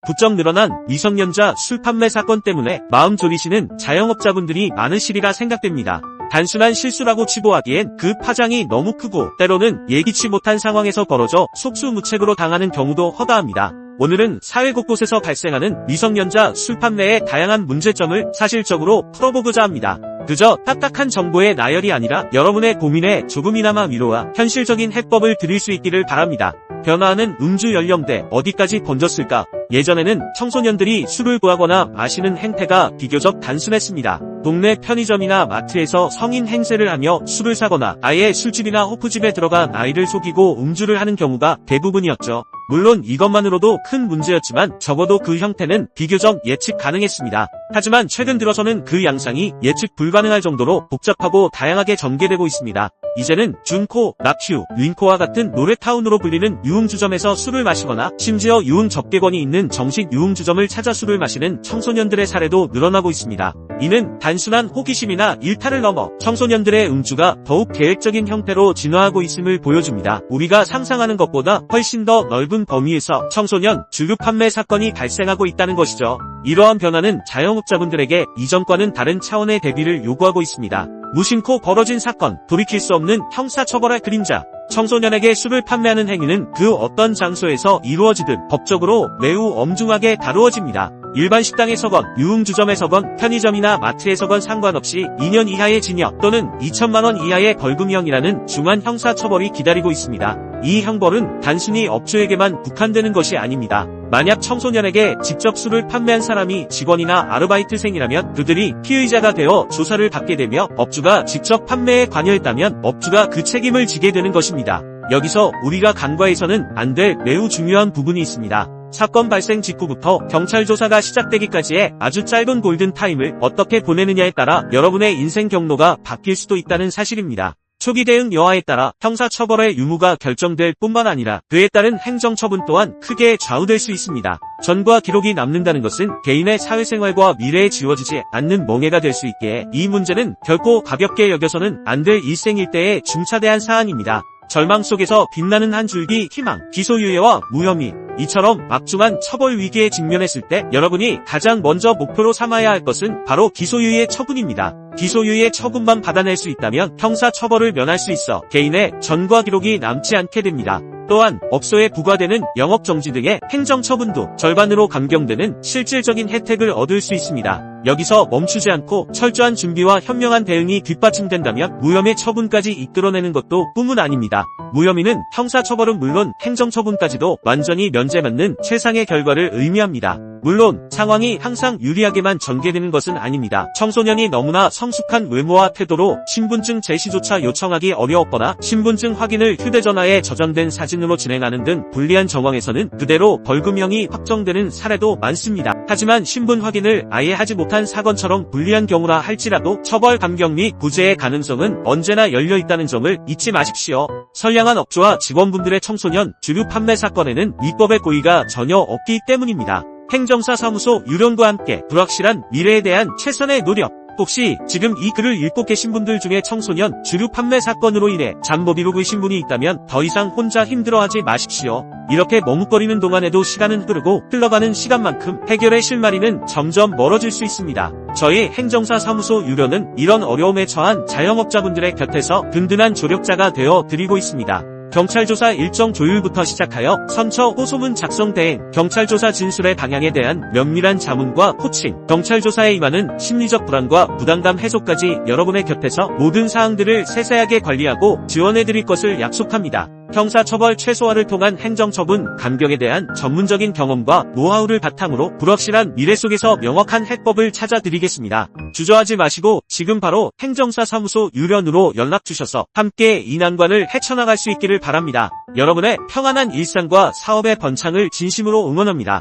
부쩍 늘어난 미성년자 술 판매 사건 때문에 마음 졸이시는 자영업자분들이 많으시리라 생각됩니다. 단순한 실수라고 치부하기엔 그 파장이 너무 크고 때로는 예기치 못한 상황에서 벌어져 속수무책으로 당하는 경우도 허다합니다. 오늘은 사회 곳곳에서 발생하는 미성년자 술 판매의 다양한 문제점을 사실적으로 풀어보고자 합니다. 그저 딱딱한 정보의 나열이 아니라 여러분의 고민에 조금이나마 위로와 현실적인 해법을 드릴 수 있기를 바랍니다. 변화하는 음주 연령대 어디까지 번졌을까? 예전에는 청소년들이 술을 구하거나 마시는 행태가 비교적 단순했습니다. 동네 편의점이나 마트에서 성인 행세를 하며 술을 사거나 아예 술집이나 호프집에 들어가 나이를 속이고 음주를 하는 경우가 대부분이었죠. 물론 이것만으로도 큰 문제였지만 적어도 그 형태는 비교적 예측 가능했습니다. 하지만 최근 들어서는 그 양상이 예측 불가능할 정도로 복잡하고 다양하게 전개되고 있습니다. 이제는 준코, 납휴, 윙코와 같은 노래타운으로 불리는 유흥주점에서 술을 마시거나 심지어 유흥 접객권이 있는 정식 유흥주점을 찾아 술을 마시는 청소년들의 사례도 늘어나고 있습니다. 이는 단순한 호기심이나 일탈을 넘어 청소년들의 음주가 더욱 계획적인 형태로 진화하고 있음을 보여줍니다. 우리가 상상하는 것보다 훨씬 더 넓은 범위에서 청소년 주류 판매 사건이 발생하고 있다는 것이죠. 이러한 변화는 자영업자분들에게 이전과는 다른 차원의 대비를 요구하고 있습니다. 무심코 벌어진 사건, 돌이킬 수 없는 형사처벌의 그림자. 청소년에게 술을 판매하는 행위는 그 어떤 장소에서 이루어지든 법적으로 매우 엄중하게 다루어집니다. 일반 식당에서건, 유흥주점에서건, 편의점이나 마트에서건 상관없이 2년 이하의 징역 또는 2천만 원 이하의 벌금형이라는 중한 형사처벌이 기다리고 있습니다. 이 형벌은 단순히 업주에게만 국한되는 것이 아닙니다. 만약 청소년에게 직접 술을 판매한 사람이 직원이나 아르바이트생이라면 그들이 피의자가 되어 조사를 받게 되며 업주가 직접 판매에 관여했다면 업주가 그 책임을 지게 되는 것입니다. 여기서 우리가 간과해서는 안 될 매우 중요한 부분이 있습니다. 사건 발생 직후부터 경찰 조사가 시작되기까지의 아주 짧은 골든타임을 어떻게 보내느냐에 따라 여러분의 인생 경로가 바뀔 수도 있다는 사실입니다. 초기 대응 여하에 따라 형사처벌의 유무가 결정될 뿐만 아니라 그에 따른 행정처분 또한 크게 좌우될 수 있습니다. 전과 기록이 남는다는 것은 개인의 사회생활과 미래에 지워지지 않는 멍해가 될 수 있기에 이 문제는 결코 가볍게 여겨서는 안 될 일생일대의 중차대한 사안입니다. 절망 속에서 빛나는 한 줄기 희망, 기소유예와 무혐의. 이처럼 막중한 처벌 위기에 직면했을 때 여러분이 가장 먼저 목표로 삼아야 할 것은 바로 기소유예 처분입니다. 기소유예 처분만 받아낼 수 있다면 형사처벌을 면할 수 있어 개인의 전과 기록이 남지 않게 됩니다. 또한 업소에 부과되는 영업정지 등의 행정처분도 절반으로 감경되는 실질적인 혜택을 얻을 수 있습니다. 여기서 멈추지 않고 철저한 준비와 현명한 대응이 뒷받침된다면 무혐의 처분까지 이끌어내는 것도 꿈은 아닙니다. 무혐의는 형사처벌은 물론 행정처분까지도 완전히 면제받는 최상의 결과를 의미합니다. 물론 상황이 항상 유리하게만 전개되는 것은 아닙니다. 청소년이 너무나 성숙한 외모와 태도로 신분증 제시조차 요청하기 어려웠거나 신분증 확인을 휴대전화에 저장된 사진으로 진행하는 등 불리한 정황에서는 그대로 벌금형이 확정되는 사례도 많습니다. 하지만 신분 확인을 아예 하지 못한 사건처럼 불리한 경우라 할지라도 처벌 감경 및 구제의 가능성은 언제나 열려있다는 점을 잊지 마십시오. 선량한 업주와 직원분들의 청소년 주류 판매 사건에는 위법의 고의가 전혀 없기 때문입니다. 행정사 사무소 유령과 함께 불확실한 미래에 대한 최선의 노력. 혹시 지금 이 글을 읽고 계신 분들 중에 청소년 주류 판매 사건으로 인해 잠못 이루고 계신 분이 있다면 더 이상 혼자 힘들어하지 마십시오. 이렇게 머뭇거리는 동안에도 시간은 흐르고 흘러가는 시간만큼 해결의 실마리는 점점 멀어질 수 있습니다. 저희 행정사 사무소 유료는 이런 어려움에 처한 자영업자분들의 곁에서 든든한 조력자가 되어 드리고 있습니다. 경찰조사 일정 조율부터 시작하여 선처 호소문 작성 대행, 경찰조사 진술의 방향에 대한 면밀한 자문과 코칭, 경찰조사에 임하는 심리적 불안과 부담감 해소까지 여러분의 곁에서 모든 사항들을 세세하게 관리하고 지원해드릴 것을 약속합니다. 형사처벌 최소화를 통한 행정처분 감경에 대한 전문적인 경험과 노하우를 바탕으로 불확실한 미래 속에서 명확한 해법을 찾아드리겠습니다. 주저하지 마시고 지금 바로 행정사 사무소 유련으로 연락주셔서 함께 이 난관을 헤쳐나갈 수 있기를 바랍니다. 여러분의 평안한 일상과 사업의 번창을 진심으로 응원합니다.